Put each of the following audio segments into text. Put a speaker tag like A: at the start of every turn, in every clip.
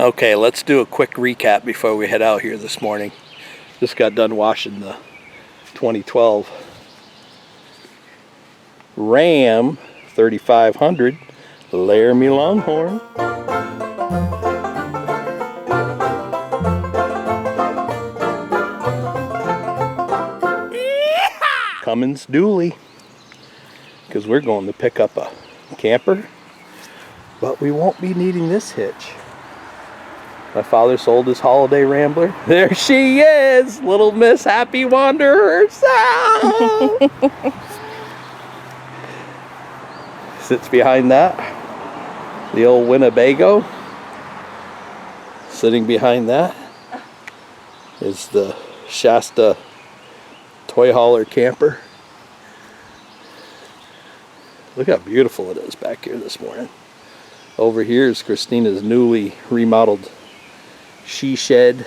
A: Okay, let's do a quick recap before we head out here this morning. Just got done washing the 2012 Ram 3500 Laramie Longhorn. Cummins dually, because we're going to pick up a camper, but we won't be needing this hitch. My father sold his Holiday Rambler. There she is, little Miss Happy Wanderer herself. Sits behind that, the old Winnebago. Sitting behind that is the Shasta toy hauler camper. Look how beautiful it is back here this morning. Over here is Christina's newly remodeled she shed,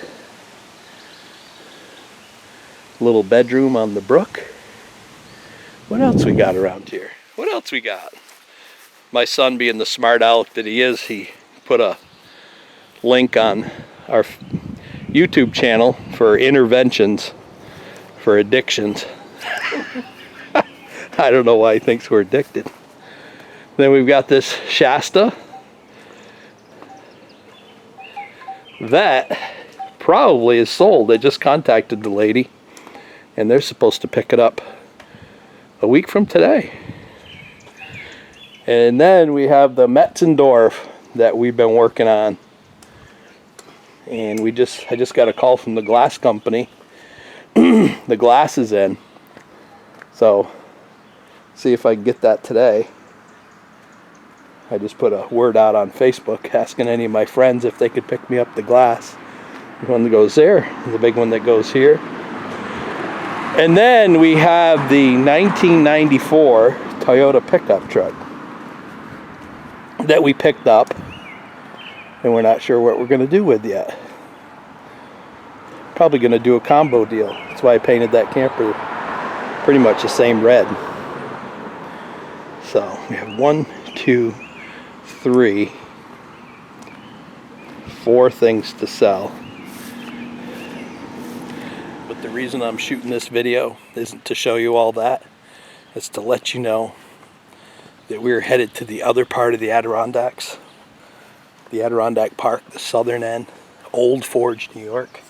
A: little bedroom on the brook. What else we got around here? What else we got? My son, being the smart aleck that he is, he put a link on our YouTube channel for interventions for addictions. I don't know why he thinks we're addicted. Then we've got this Shasta. That probably is sold. I just contacted the lady and they're supposed to pick it up a week from today. And then we have the Metzendorf that we've been working on. And I just got a call from the glass company. The glass is in. So see if I can get that today. I just put a word out on Facebook asking any of my friends if they could pick me up the glass. The one that goes there, the big one that goes here. And then we have the 1994 Toyota pickup truck that we picked up and we're not sure what we're going to do with yet. Probably going to do a combo deal. That's why I painted that camper pretty much the same red. So we have 1, 2, 3, 4 things to sell. But the reason I'm shooting this video isn't to show you all that. It's to let you know that we're headed to the other part of the Adirondacks. The Adirondack Park, the southern end, Old Forge, New York,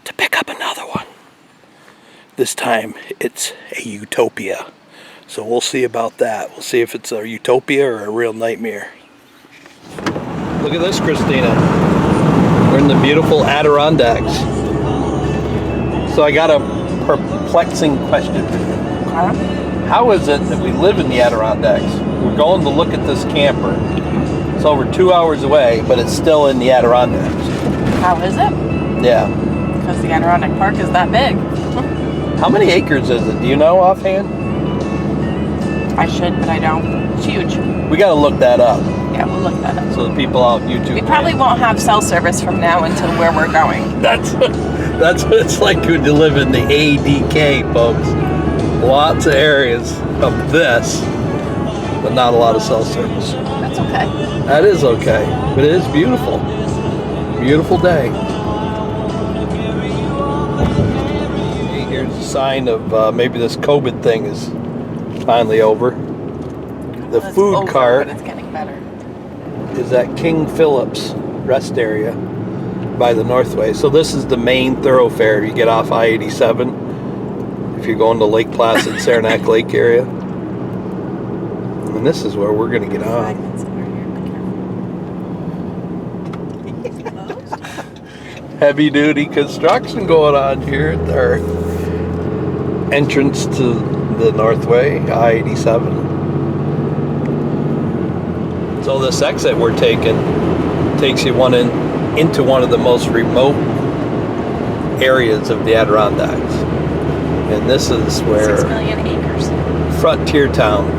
A: to pick up another one. This time it's a utopia. So we'll see about that. We'll see if it's a utopia or a real nightmare. Look at this, Christina. We're in the beautiful Adirondacks. So I got a perplexing question. How is it that we live in the Adirondacks? We're going to look at this camper. It's over 2 hours away, but it's still in the Adirondacks.
B: How is it?
A: Yeah.
B: Because the Adirondack Park is that big.
A: How many acres is it? Do you know offhand?
B: I should, but I don't. It's huge.
A: We got to look that up.
B: Yeah, we'll look that up.
A: So the people out on YouTube.
B: We probably won't have cell service from now until where we're going.
A: That's what it's like to live in the ADK, folks. Lots of areas of this, but not a lot of cell service.
B: That's okay.
A: That is okay. But it is beautiful. Beautiful day. Here's a sign of maybe this COVID thing is finally over. The
B: Well,
A: food
B: over,
A: cart
B: but it's getting better.
A: is at King Philip's rest area by the Northway. So this is the main thoroughfare. You get off I-87 if you're going to Lake Placid, Saranac Lake area. And this is where we're going to get on. Heavy duty construction going on here at our entrance to the Northway, I-87. So this exit we're taking takes you into one of the most remote areas of the Adirondacks. And this is where
B: 6 million acres.
A: Frontier Town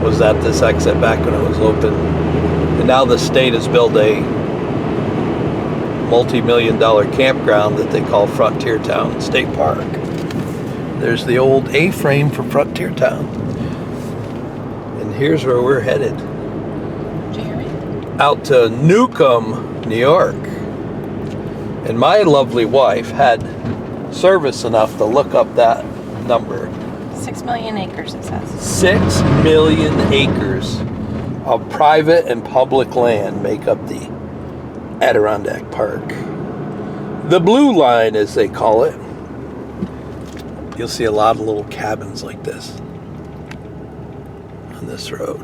A: was at this exit back when it was open. And now the state has built a multi-million-dollar campground that they call Frontier Town State Park. There's the old A-frame for Frontier Town. And here's where we're headed.
B: Did you hear me?
A: out to Newcomb, New York. And my lovely wife had service enough to look up that number.
B: 6 million acres, it says.
A: 6 million acres of private and public land make up the Adirondack Park. The Blue Line, as they call it. You'll see a lot of little cabins like this on this road.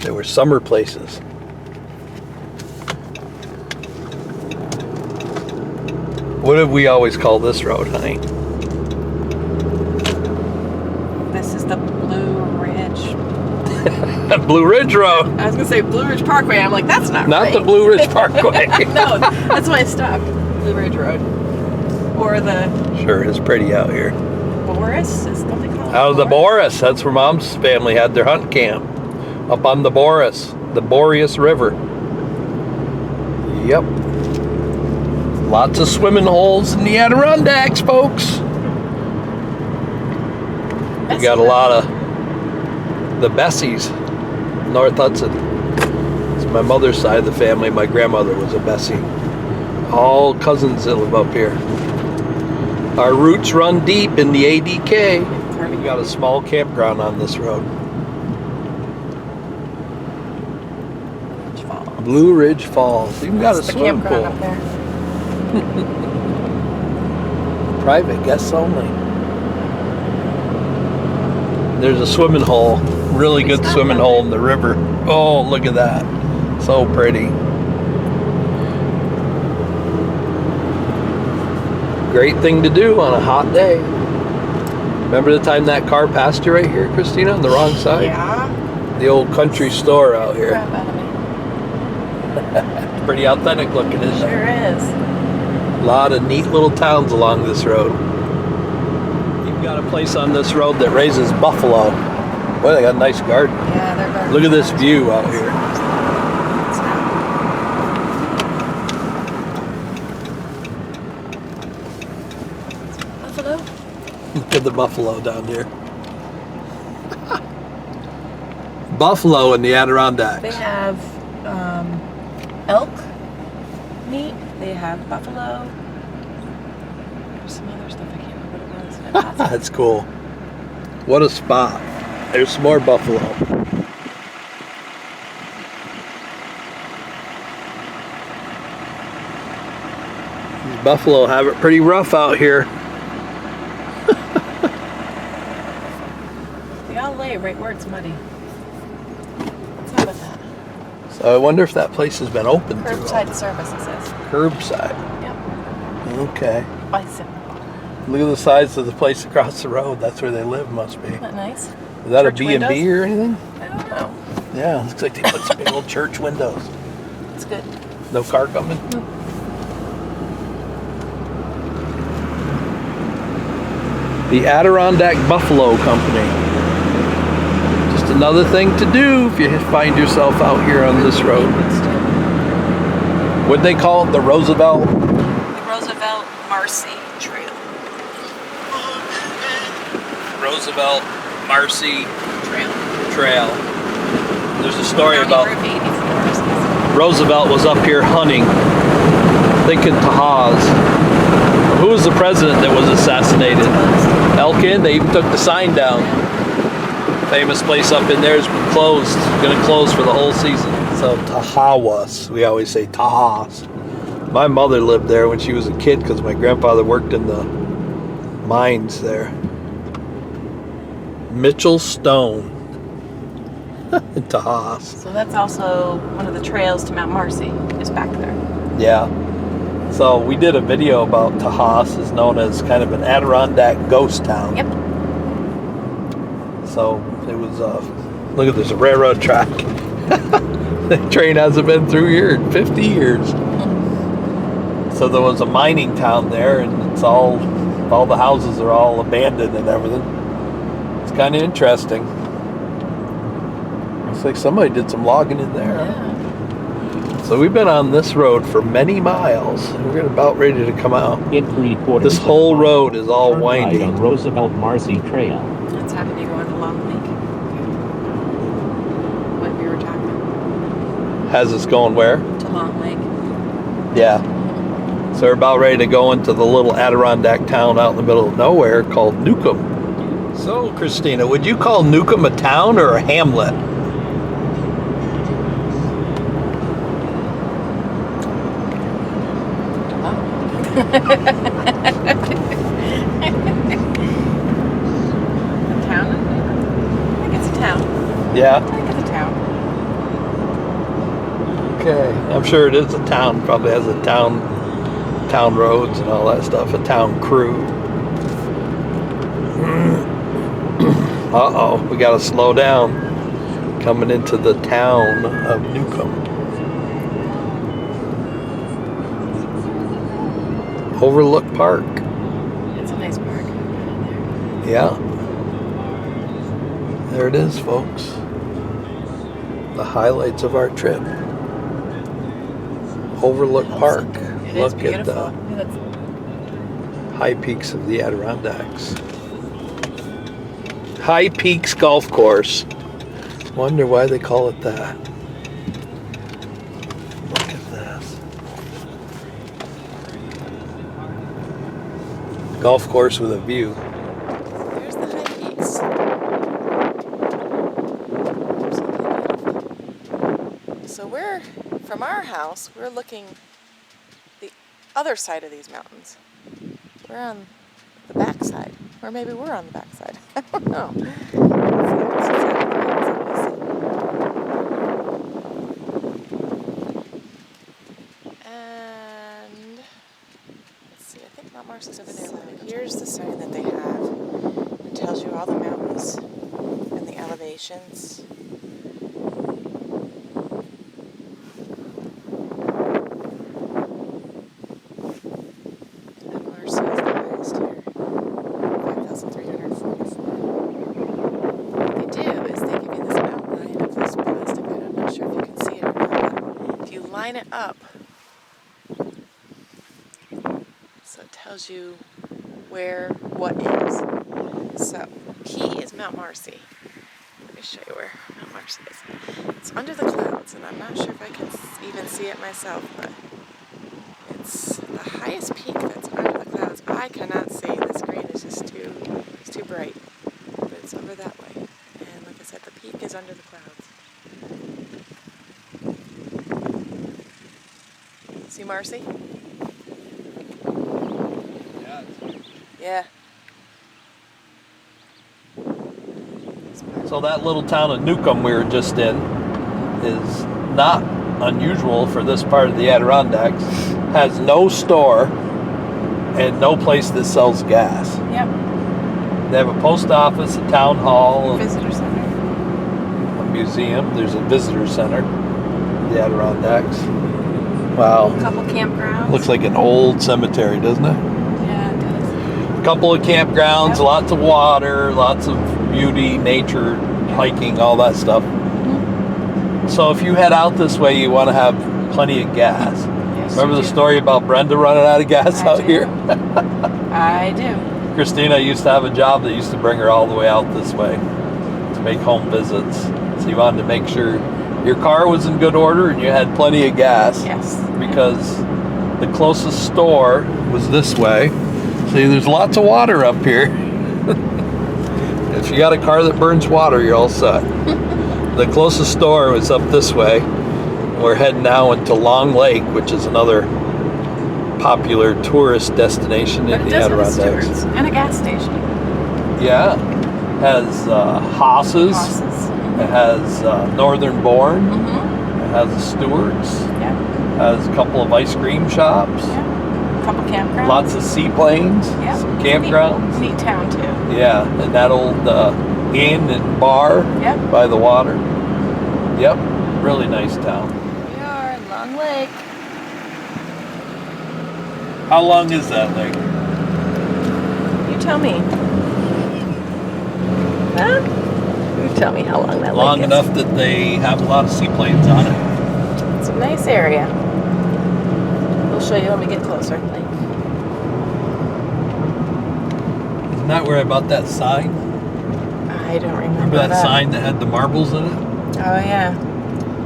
A: They were summer places. What did we always call this road, honey?
B: This is the Blue Ridge.
A: Blue Ridge Road.
B: I was gonna say Blue Ridge Parkway. I'm like, that's not right.
A: Not the Blue Ridge Parkway.
B: No, that's why I stopped. Blue Ridge Road. Or the
A: Sure is pretty out here.
B: Boris, is what they call it?
A: Out of the Boris. That's where Mom's family had their hunt camp. Up on the Boris. The Boreas River. Yep. Lots of swimming holes in the Adirondacks, folks. We got a lot of the Bessies, North Hudson. It's my mother's side of the family. My grandmother was a Bessie. All cousins that live up here. Our roots run deep in the ADK. We got a small campground on this road. Blue Ridge Falls. Even got a swimming pool.
B: Up there.
A: Private, guests only. There's a swimming hole. Really good swimming hole in the river. Oh, look at that. So pretty. Great thing to do on a hot day. Remember the time that car passed you right here, Christina, on the wrong side?
B: Yeah.
A: The old country store out here.
B: Crap out of me.
A: Pretty authentic looking, isn't it?
B: Sure is.
A: A lot of neat little towns along this road. You've got a place on this road that raises buffalo. Boy, they got a nice garden.
B: Yeah, they're gardens.
A: Look at this view out here.
B: Buffalo?
A: Look at the buffalo down here. Buffalo in the Adirondacks.
B: They have elk meat. They have buffalo. There's some other stuff I can't remember what it was.
A: That's cool. What a spot. There's some more buffalo. These buffalo have it pretty rough out here.
B: They all lay right where it's muddy. What's up with that?
A: So I wonder if that place has been open too long.
B: Curbside service, it says.
A: Curbside.
B: Yep.
A: Okay.
B: Bison.
A: Look at the size of the place across the road. That's where they live, must be.
B: Isn't that nice?
A: Is that
B: Church
A: a B&B
B: windows?
A: or anything?
B: I don't know.
A: Yeah, looks like they put some big old church windows.
B: It's good.
A: No car coming?
B: Nope.
A: The Adirondack Buffalo Company. Just another thing to do if you find yourself out here on this road. What'd they call it? The Roosevelt?
B: The Roosevelt Marcy Trail.
A: Roosevelt Marcy
B: Trail.
A: There's a story
B: County
A: about
B: Route 84.
A: Roosevelt was up here hunting, thinking Tahas. Who was the president that was assassinated? Elkin. They even took the sign down. Famous place up in there has been closed. Going to close for the whole season. So Tahawas. We always say Tahas. My mother lived there when she was a kid because my grandfather worked in the mines there. Mitchell Stone. Tahas.
B: So that's also one of the trails to Mount Marcy is back there.
A: Yeah. So we did a video about Tahas, is known as kind of an Adirondack ghost town.
B: Yep.
A: So it was, look at this, a railroad track. The train hasn't been through here in 50 years. So there was a mining town there, and it's all the houses are all abandoned and everything. It's kind of interesting. Looks like somebody did some logging in there.
B: Yeah.
A: So we've been on this road for many miles. We're about ready to come out.
C: In 3/4.
A: This whole road is all winding.
C: On Roosevelt Marcy Trail.
B: That's having you go on a long lake. Like we were talking.
A: has us going where?
B: To Long Lake.
A: Yeah. So we're about ready to go into the little Adirondack town out in the middle of nowhere called Newcomb. So, Christina, would you call Newcomb a town or a hamlet?
B: A town? I think it's a town.
A: Yeah?
B: I think it's a town.
A: Okay. I'm sure it is a town. Probably has a town roads and all that stuff. A town crew. Uh-oh. We got to slow down. Coming into the town of Newcomb. Overlook Park.
B: It's a nice park.
A: Yeah. There it is, folks. The highlights of our trip. Overlook Park.
B: It
A: Look
B: is beautiful.
A: at the high peaks of the Adirondacks. High Peaks Golf Course. Wonder why they call it that. Look at this. Golf course with a view.
B: There's the high peaks. So from our house, we're looking the other side of these mountains. We're on the back side. Or maybe we're on the back side. I don't know. And let's see, I think Mount Marcy's over there. Here's the sign that they have. It tells you all the mountains and the elevations. And Marcy is the highest here, 5,344. What they do is they give you this outline of this plastic. I'm not sure if you can see it or not, but if you line it up, so it tells you where what is. So P is Mount Marcy. Let me show you where Mount Marcy is. It's under the clouds, and I'm not sure if I can even see it myself, but it's the highest peak that's under the clouds. I cannot see. The screen is just too bright, but it's over that way. And like I said, the peak is under the clouds. See Marcy? Yeah.
A: So that little town of Newcomb we were just in is not unusual for this part of the Adirondacks. Has no store and no place that sells gas.
B: Yep.
A: They have a post office, a town hall,
B: Visitor center.
A: a museum. There's a visitor center, the Adirondacks. Wow.
B: A couple campgrounds.
A: Looks like an old cemetery, doesn't it?
B: Yeah, it does.
A: A couple of campgrounds,
B: Yep.
A: lots of water, lots of beauty, nature, hiking, all that stuff.
B: Mm-hmm.
A: So if you head out this way, you want to have plenty of gas.
B: Yes,
A: Remember
B: you
A: the
B: do.
A: story about Brenda running out of gas
B: I
A: out
B: do.
A: here?
B: I do.
A: Christina used to have a job that used to bring her all the way out this way to make home visits. So you wanted to make sure your car was in good order and you had plenty of gas.
B: Yes.
A: Because the closest store was this way. See, there's lots of water up here. If you got a car that burns water, you're all set. The closest store was up this way. We're heading now into Long Lake, which is another popular tourist destination
B: But
A: in
B: it
A: the
B: does have a
A: Adirondacks.
B: Stewart's and a gas station.
A: Yeah, has Haas's.
B: Hosses.
A: It has Northern Born.
B: Mm-hmm.
A: It has a Stewart's.
B: Yeah.
A: Has a couple of ice cream shops.
B: Yeah. A couple campgrounds.
A: Lots of seaplanes.
B: Yeah.
A: Some campgrounds.
B: Neat town too.
A: Yeah, and that old inn and bar
B: Yep.
A: by the water. Yep, really nice town.
B: We are in Long Lake.
A: How long is that lake?
B: You tell me. Huh? You tell me how long that
A: Long
B: lake is.
A: enough that they have a lot of seaplanes on it.
B: It's a nice area. We'll show you when we get closer. Like,
A: Isn't that where I bought that sign?
B: I don't remember
A: Remember that sign that had the marbles in it?
B: Oh yeah.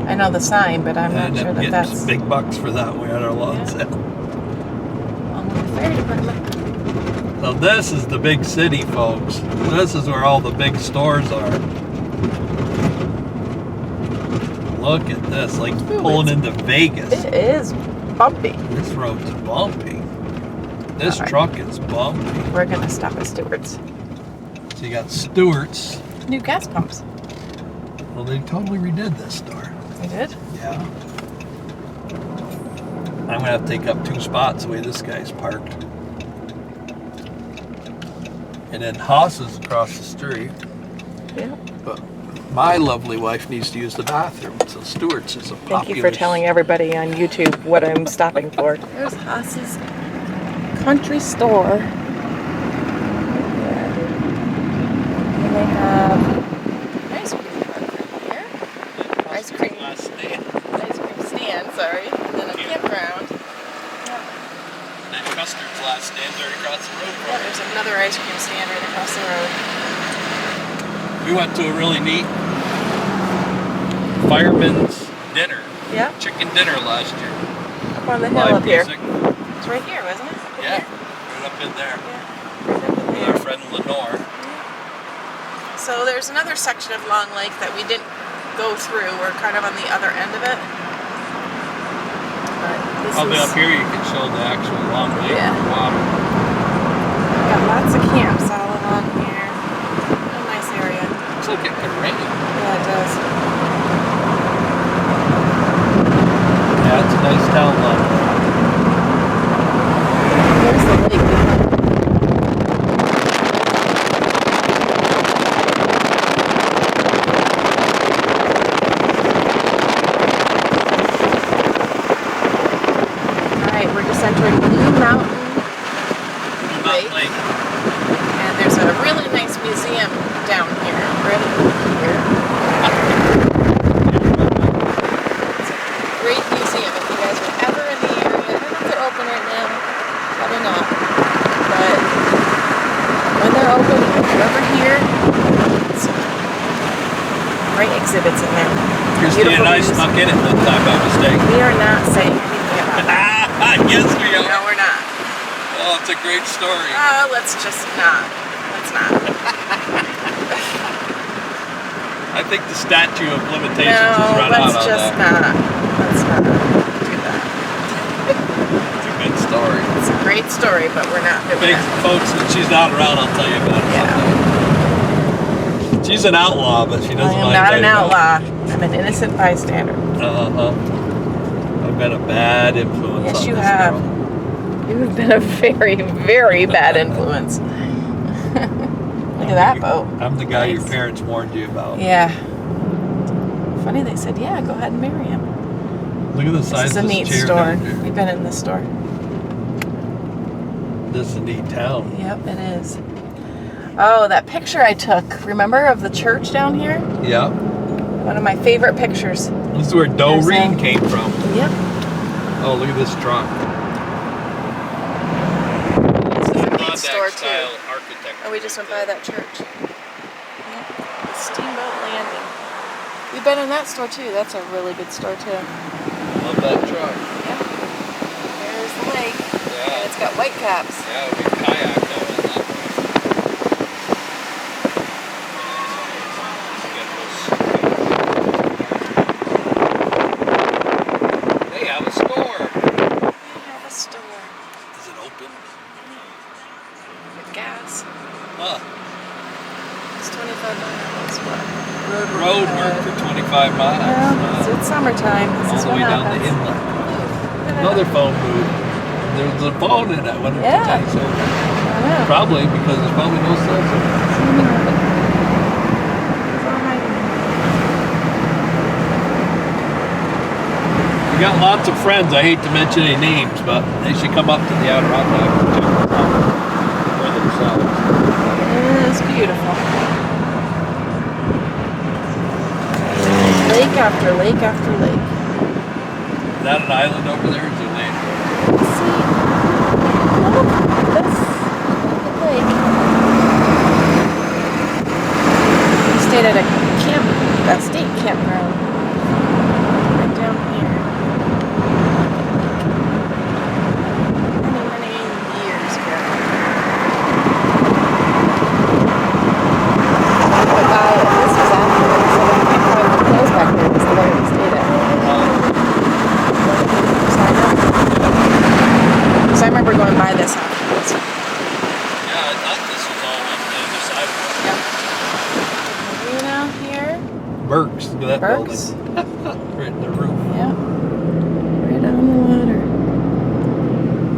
B: I know the sign, but I'm not
A: And
B: sure
A: I'm
B: that
A: getting
B: that's
A: some big bucks for that. We had our lawn
B: Yeah.
A: sale.
B: along with the fire department.
A: So this is the big city, folks. This is where all the big stores are. Look at this, like pulling into Vegas.
B: It is bumpy.
A: This road's bumpy. This
B: All right.
A: truck is bumpy.
B: We're gonna stop at Stewart's.
A: So you got Stewart's.
B: New gas pumps.
A: Well, they totally redid this store.
B: They did?
A: Yeah. I'm gonna have to take up 2 spots the way this guy's parked. And then Haas is across the street.
B: Yeah.
A: But my lovely wife needs to use the bathroom, so Stewart's is a popular.
B: Thank you for telling everybody on YouTube what I'm stopping for. There's Haas's country store. And they have ice cream park right here. Ice cream stand, sorry. And then a campground.
A: And then Custard's last stand's right across the road from
B: Yeah,
A: it.
B: there's another ice cream stand right across the road.
A: We went to a really neat fireman's dinner,
B: Yeah,
A: chicken dinner last year.
B: up on the hill
A: Live
B: up here.
A: music.
B: It's right here, wasn't it? Up
A: Yeah,
B: here?
A: right up in there
B: Yeah, right up in
A: with
B: there.
A: our friend Lenore.
B: So there's another section of Long Lake that we didn't go through. We're kind of on the other end of it. But this
A: Probably
B: is
A: up here you can show the actual Long Lake
B: Yeah.
A: water.
B: got lots of camps all along here. Real nice area.
A: Looks like it could rain.
B: Yeah, it does.
A: Yeah, it's a nice town, Long Lake.
B: There's the lake behind. Alright, we're just entering Blue Mountain
A: Mountain Lake.
B: and there's a really nice museum down here. Right here. It's a great museum if you guys are ever in the area. I don't know if they're open right now. Probably not. But when they're open, if you're ever here, some great exhibits in there.
A: Christy and I
B: views.
A: snuck in it one time by mistake.
B: We are not saying anything about that.
A: Yes, we
B: No,
A: are.
B: we're not.
A: Oh, it's a great story.
B: Let's just not. Let's not.
A: I think the statute of limitations
B: No,
A: has run out
B: let's
A: on
B: just
A: that.
B: not. Let's not do that.
A: It's a good story.
B: It's a great story, but we're not doing
A: Big
B: that.
A: folks, when she's not around, I'll tell you about it.
B: Yeah.
A: someday. She's an outlaw, but she
B: I
A: doesn't
B: am
A: mind.
B: not an
A: telling you
B: outlaw. I'm an innocent bystander.
A: about it. I've been a bad influence
B: Yes,
A: on
B: you
A: this
B: have.
A: girl.
B: You have been a very, very bad influence. Look at that boat.
A: I'm the guy your
B: Nice.
A: parents warned you about.
B: Yeah. Funny they said, yeah, go ahead and marry him.
A: Look at the
B: This
A: size
B: is a
A: of
B: neat
A: this chair
B: store.
A: down here.
B: We've been in this store.
A: This is a neat town.
B: Yep, it is. Oh, that picture I took, remember, of the church down here?
A: Yep.
B: One of my favorite pictures.
A: This is where Doreen
B: There's a-
A: came from.
B: Yep.
A: Oh, look at this truck.
B: This is a neat store, too.
A: Style architecture.
B: Oh, we just went by that church. Yep. The Steamboat Landing. We've been in that store, too. That's a really good store, too.
A: Love that truck.
B: Yep. There's the lake.
A: Yeah.
B: And it's got white caps.
A: Yeah, we kayaked down in that place. They have a store.
B: We have a store.
A: Is it open?
B: With gas.
A: Huh.
B: It's 25 miles. What?
A: Road work for 25 miles.
B: Yeah, it's summertime. This
A: All
B: is
A: the
B: what
A: way down the
B: happens.
A: inlet. Another phone booth. There's a phone in it. When
B: Yeah.
A: it's open.
B: I know.
A: Probably because there's probably no cell phone. We got lots of friends. I hate to mention any names, but they should come up to the Adirondacks and check them out for themselves.
B: It is beautiful. Lake after lake after lake.
A: Is that an island over there? Or is it an lake?
B: See? Look, that's the lake. We stayed at a state campground. Parks.
A: building. Right in the roof.
B: Yeah. Right on the water.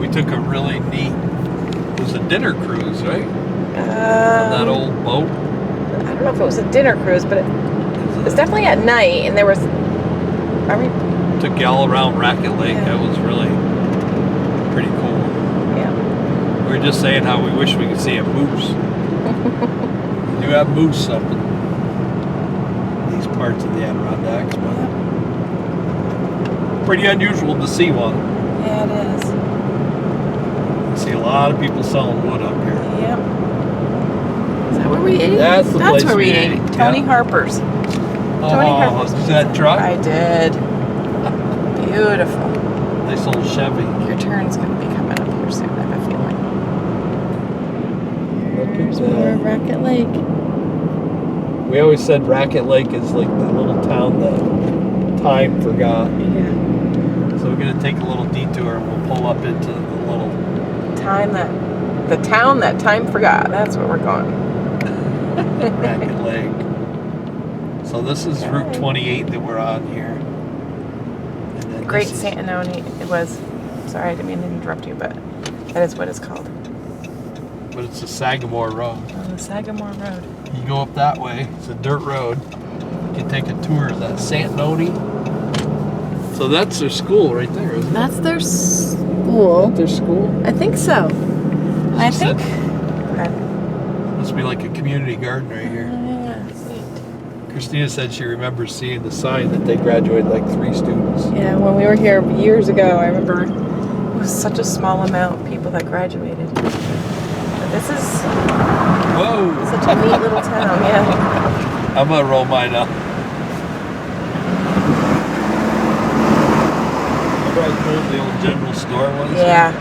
A: We took a really neat, it was a dinner cruise, right? On that old boat.
B: I don't know if it was a dinner cruise, but it was definitely at night, and there was,
A: Took you all around Racket Lake.
B: Yeah.
A: That was really pretty cool.
B: yeah.
A: We were just saying how we wish we could see a moose. You have moose up in these parts of the Adirondacks, but pretty unusual to see one.
B: Yeah, it is.
A: I see a lot of people selling wood up here.
B: Yep. Is that where we ate?
A: That's the place
B: where we ate.
A: ate.
B: Tony
A: Yeah.
B: Harper's. Tony Harper's.
A: Is that truck?
B: I did. Beautiful.
A: Nice old Chevy.
B: Your turn's going to be coming up here soon, I have a feeling.
A: Look at
B: Here's more of Racket Lake.
A: We always said Racket Lake is like the little town that time forgot.
B: Yeah.
A: So we're gonna take a little detour and we'll pull up into the little
B: The town that time forgot. That's where we're going.
A: Racket Lake. So this is Route 28 that we're on here. And then
B: Great
A: this is-
B: Santanoni. It was. Sorry, I didn't mean to interrupt you, but that is what it's called.
A: But it's the Sagamore Road.
B: On the Sagamore Road.
A: You go up that way. It's a dirt road. You can take a tour of that Santanoni. So that's their school right there, isn't it?
B: That's their school.
A: Their school?
B: I think so. I
A: She
B: think.
A: said- Must be like a community garden right here.
B: Yeah, sweet.
A: Christina said she remembers seeing the sign that they graduated like 3 students.
B: Yeah, when we were here years ago, I remember it was such a small amount of people that graduated. But this is
A: Whoa!
B: such a neat little town, yeah.
A: I'm gonna roll mine up. Remember how cool the old general store was?
B: Yeah.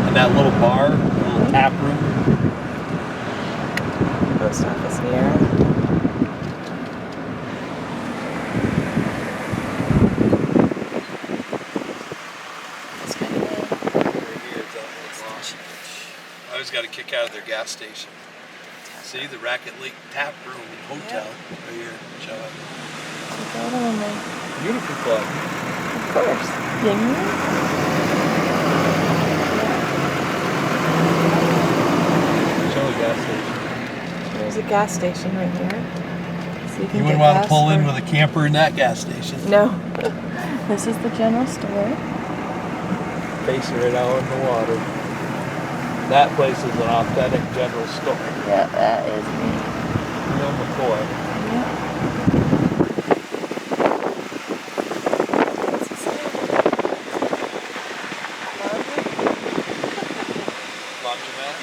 A: And that little bar, the little tap room.
B: Post office here. It's kind of
A: I always got a kick out of their gas station. See the Racket Lake Tap Room and Hotel right here, John. Beautiful club.
B: Of course.
A: Show the gas station.
B: There's a gas station right here. So
A: You wouldn't want to pull in with a camper in that gas station.
B: No. This is the general store.
A: Facing right out in the water. That place is an authentic general store.
B: Yeah, that is neat.
A: Real McCoy.
B: Yeah.
A: Laundromat.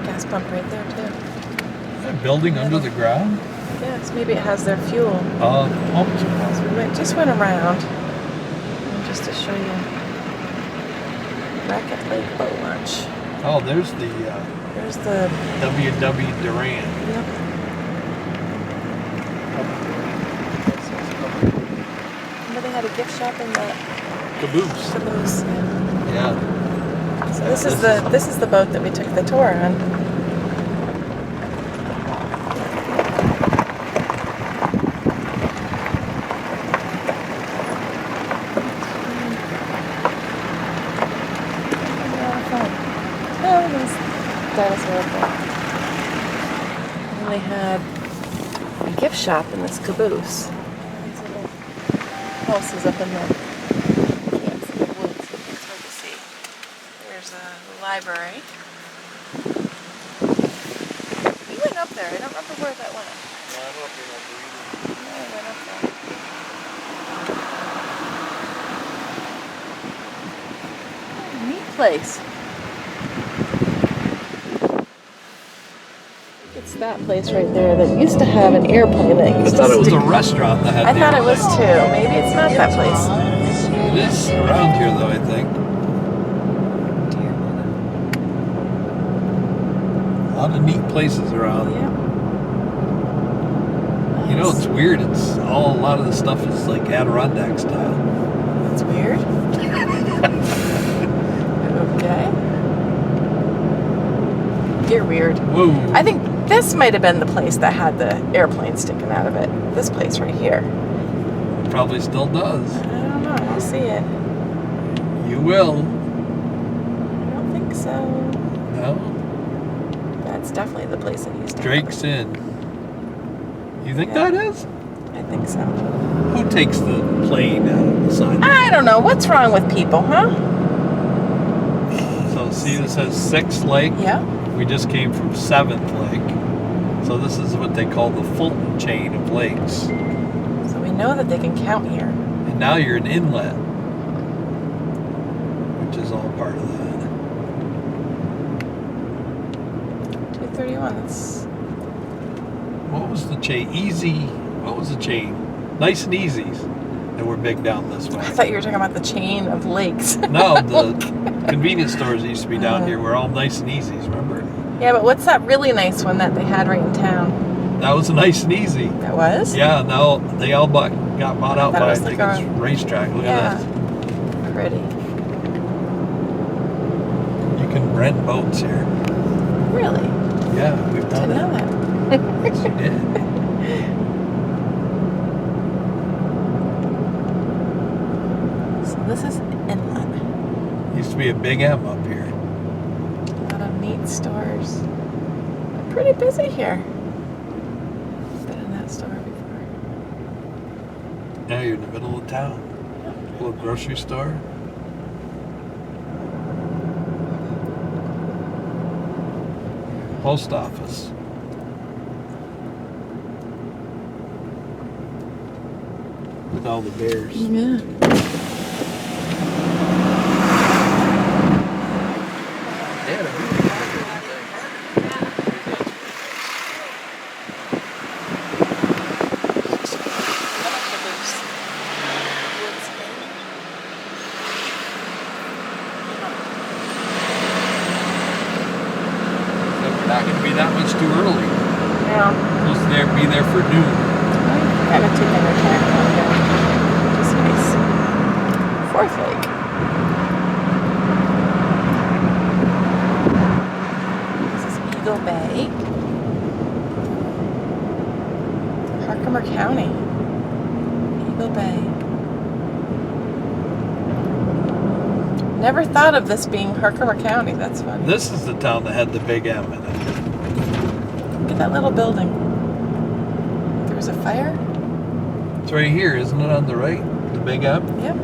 B: Gas pump right there too.
A: That building under the ground?
B: Yes, maybe it has their fuel.
A: Pumped.
B: So we just went around just to show you Racket Lake Boat Launch.
A: Oh, there's the
B: There's the
A: W.W. Durant.
B: yep. Remember they had a gift shop in the
A: Caboose.
B: caboose. Yeah.
A: Yeah.
B: So this is the boat that we took the tour on. Dinosaur thing. And they had a gift shop in this caboose. These little houses up in the camps in the woods. It's hard to see. There's a library. We went up there. I don't remember where that went.
A: No, I don't know if you remember either.
B: No, we went up there. Neat place. It's that place right there that used to have an airplane that
A: I
B: used
A: thought
B: to
A: it was
B: stick.
A: a restaurant that had
B: I
A: the
B: thought it was
A: airplane.
B: too. Maybe it's not that place.
A: It is around here though, I think. A lot of neat places around.
B: Yeah.
A: You know, it's weird. A lot of the stuff is like Adirondack style.
B: That's weird. Okay. You're weird.
A: Whoa.
B: I think this might have been the place that had the airplane sticking out of it. This place right here.
A: Probably still does.
B: I don't know. I'll see it.
A: You will.
B: I don't think so.
A: No?
B: That's definitely the place it used to
A: Drake's Inn. You think
B: Yeah.
A: that is?
B: I think so.
A: Who takes the plane out of the side?
B: I don't know. What's wrong with people, huh?
A: So see, this says 6th Lake.
B: Yeah.
A: We just came from 7th Lake. So this is what they call the Fulton chain of lakes.
B: So we know that they can count here.
A: And now you're an inlet, which is all part of that.
B: 231. That's
A: What was the chain? Easy. What was the chain? Nice and Easy's that were big down this way.
B: I thought you were talking about the chain of lakes.
A: No, the convenience stores that used to be down here were all Nice and Easy's, remember?
B: Yeah, but what's that really nice one that they had right in town?
A: That was a Nice and Easy.
B: That was?
A: Yeah, now they all got bought out
B: thought it
A: by, I
B: was
A: think
B: like
A: it's
B: a-
A: racetrack. Look
B: Yeah.
A: at that.
B: Pretty.
A: You can rent boats here.
B: Really?
A: Yeah, we've done
B: Didn't know
A: it.
B: that.
A: Yes, we did.
B: So this is inlet.
A: Used to be a big M up here.
B: A lot of neat stores. Pretty busy here. Been in that store before.
A: Now you're in the middle of town. Little grocery store. Post office. With all the bears.
B: Yeah.
A: We're not going to be that much too early.
B: Yeah.
A: Supposed to be there for noon.
B: Kind of taking their time on there. Which is nice. 4th Lake. This is Eagle Bay. Herkimer County. Eagle Bay. Never thought of this being Herkimer County. That's funny.
A: This is the town that had the big M in it.
B: Look at that little building. There was a fire?
A: It's right here, isn't it, on the right? The big M?
B: Yep.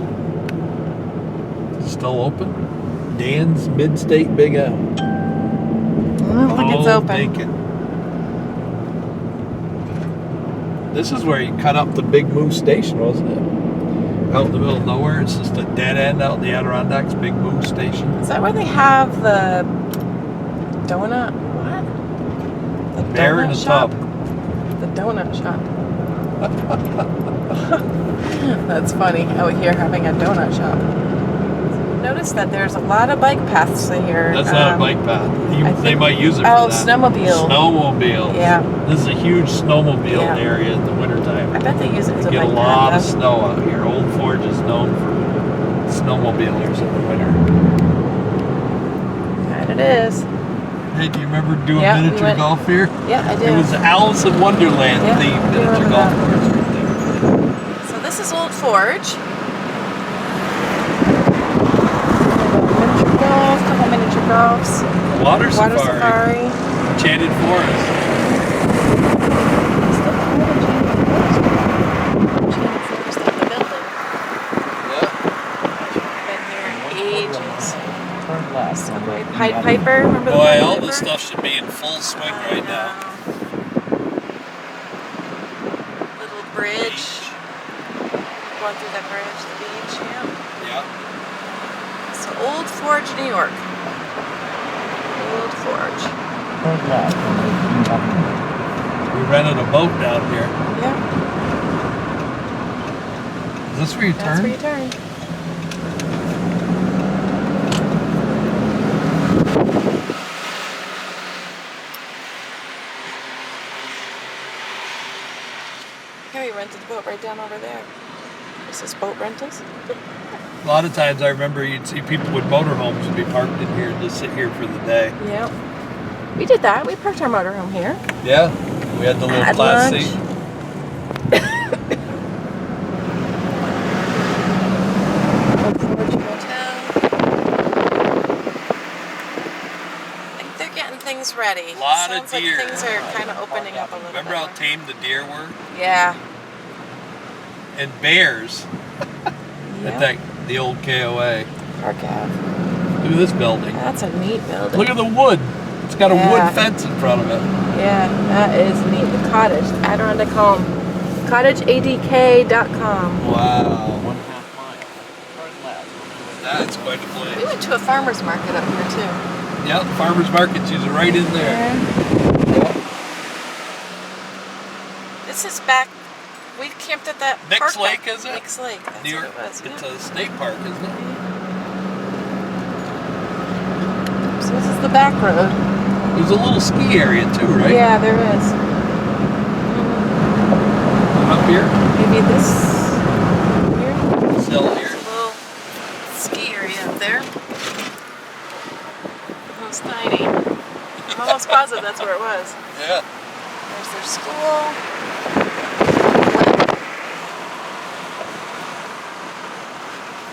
A: It's still open. Dan's Mid-State Big M.
B: Oh, look, it's open.
A: Bacon. This is where you cut up the Big Moose Station, wasn't it? Out in the middle of nowhere. It's just a dead end out in the Adirondacks, Big Moose Station.
B: Is that where they have the donut? What? The
A: Bear in
B: donut
A: a
B: shop?
A: tub.
B: The donut shop. That's funny out here having a donut shop. Notice that there's a lot of bike paths here.
A: That's not a bike path.
B: I
A: They
B: think-
A: might use it for
B: oh,
A: that.
B: snowmobile.
A: Snowmobile.
B: Yeah.
A: This is a huge snowmobile
B: Yeah.
A: area in the wintertime.
B: I bet they use it as
A: You
B: a
A: get a
B: bike
A: lot of
B: path.
A: snow out here. Old Forge is known for snowmobilers in the winter.
B: And it is.
A: Hey, do you remember doing
B: Yeah, we
A: miniature
B: went-
A: golf here?
B: Yeah, I did.
A: It was Alice in Wonderland
B: Yeah,
A: themed
B: I
A: miniature
B: remember
A: golf
B: that.
A: course right there.
B: So this is Old Forge. Miniature golf, couple miniature golfs.
A: Water
B: Water
A: safari.
B: safari.
A: Enchanted Forest.
C: Turn left.
B: Pied Piper, remember the
A: Boy,
B: Pied
A: all
B: Piper?
A: this stuff should be in full swing right now.
B: Little bridge. Going through that bridge, the beach, yeah.
A: Yeah.
B: So Old Forge, New York. Old Forge.
C: Turn left.
A: We rented a boat down here.
B: Yeah,
A: Is this where you
B: that's
A: turn?
B: where you turn. Yeah, we rented the boat right down over there. This is boat rentals.
A: A lot of times I remember you'd see people with motorhomes would be parked in here and just sit here for the day.
B: Yeah. We did that. We parked our motorhome here.
A: Yeah, we had the little
B: Had
A: class
B: lunch.
A: seat.
B: Old Forge Motel. I think they're getting things ready.
A: Lot of
B: Sounds
A: deer.
B: like things are kind of opening up a little
A: Remember
B: bit
A: how
B: more.
A: tame the deer were?
B: Yeah.
A: And bears at that the old KOA.
B: Park Ave.
A: Look at this building.
B: That's a neat building.
A: Look at the wood. It's got a
B: Yeah.
A: wood fence in front of it.
B: Yeah, that is neat. The cottage, Adirondack home. CottageADK.com.
A: Wow.
C: 1/2 mile. Turn left.
A: That's quite a
B: We
A: place.
B: went to a farmer's market up here too.
A: Yeah, the farmer's market's usually right in there.
B: Yeah. This is back. We camped at that
A: Nick's
B: park
A: Lake,
B: back-
A: is it?
B: Nick's Lake. That's
A: New
B: what
A: York.
B: it was.
A: It's
B: Yeah.
A: a state park, isn't it?
B: So this is the back road.
A: There's a little ski area too, right?
B: Yeah, there is.
A: Up here?
B: Maybe this here.
A: Still
B: There's
A: here.
B: a little ski area up there. It's tiny. I'm almost positive that's where it was.
A: Yeah.
B: There's their school.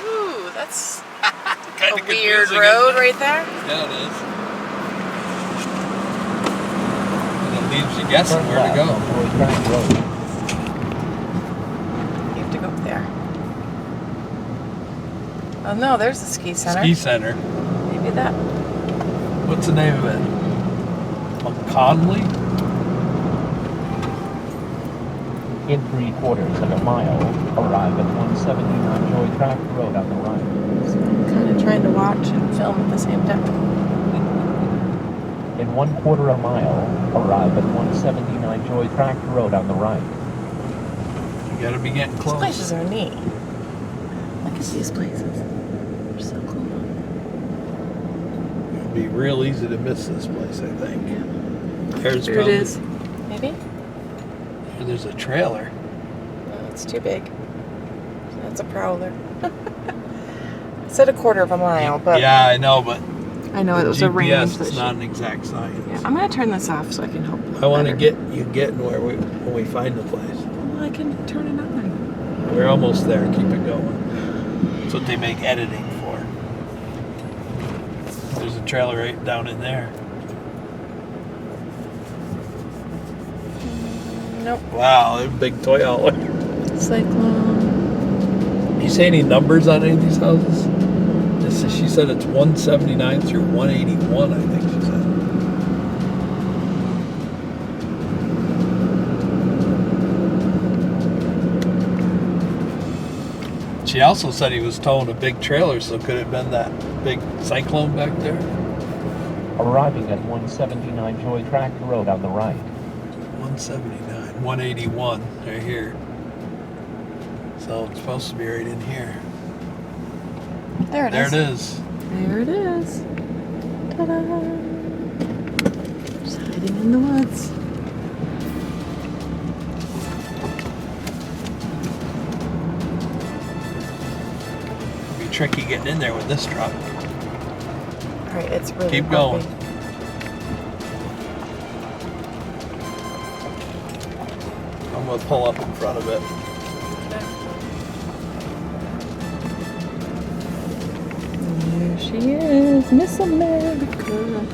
B: Ooh, that's
A: Kind
B: a
A: of
B: weird road right there.
A: Yeah, it is. And it leaves you guessing
C: Turn
A: where to
C: left
A: go.
C: on Joy Track Road.
B: You have to go up there. Oh no, there's the ski center.
A: Ski center.
B: Maybe that.
A: What's the name of it? Conley?
C: In 3/4 mile, arrive at 179 Joy Track Road on the right.
B: So I'm kind of trying to watch and film at the same time.
C: In 1/4 mile, arrive at 179 Joy Track Road on the right.
A: You gotta be getting
B: These
A: close.
B: places are neat. Look at these places. They're so cool.
A: It'd be real easy to miss this place, I think. There's
B: Here it
A: probably,
B: is. Maybe?
A: There's a trailer.
B: Oh, it's too big. That's a prowler. I said 1/4 mile, but
A: Yeah, I know, but
B: I know it was
A: GPS,
B: a range.
A: it's not an exact science.
B: Yeah, I'm gonna turn this off so I can help.
A: I want to
B: better.
A: get you getting where when we find the place.
B: Well, I can turn it on.
A: We're almost there. Keep it going. That's what they make editing for. There's a trailer right down in there.
B: Nope.
A: Wow, they're big toy outlet.
B: Cyclone.
A: You say any numbers on any of these houses? She said it's 179 through 181, I think she said. She also said he was towing a big trailer, so could it have been that big cyclone back there?
C: Arriving at 179 Joy Track Road on the right.
A: 179, 181, right here. So it's supposed to be right in here.
B: There it
A: There
B: is.
A: it is.
B: There it is. Ta-da! Just hiding in the woods.
A: It'd be tricky getting in there with this truck.
B: All right, it's really
A: Keep going.
B: bumpy.
A: I'm gonna pull up in front of it.
B: There she is, Miss America.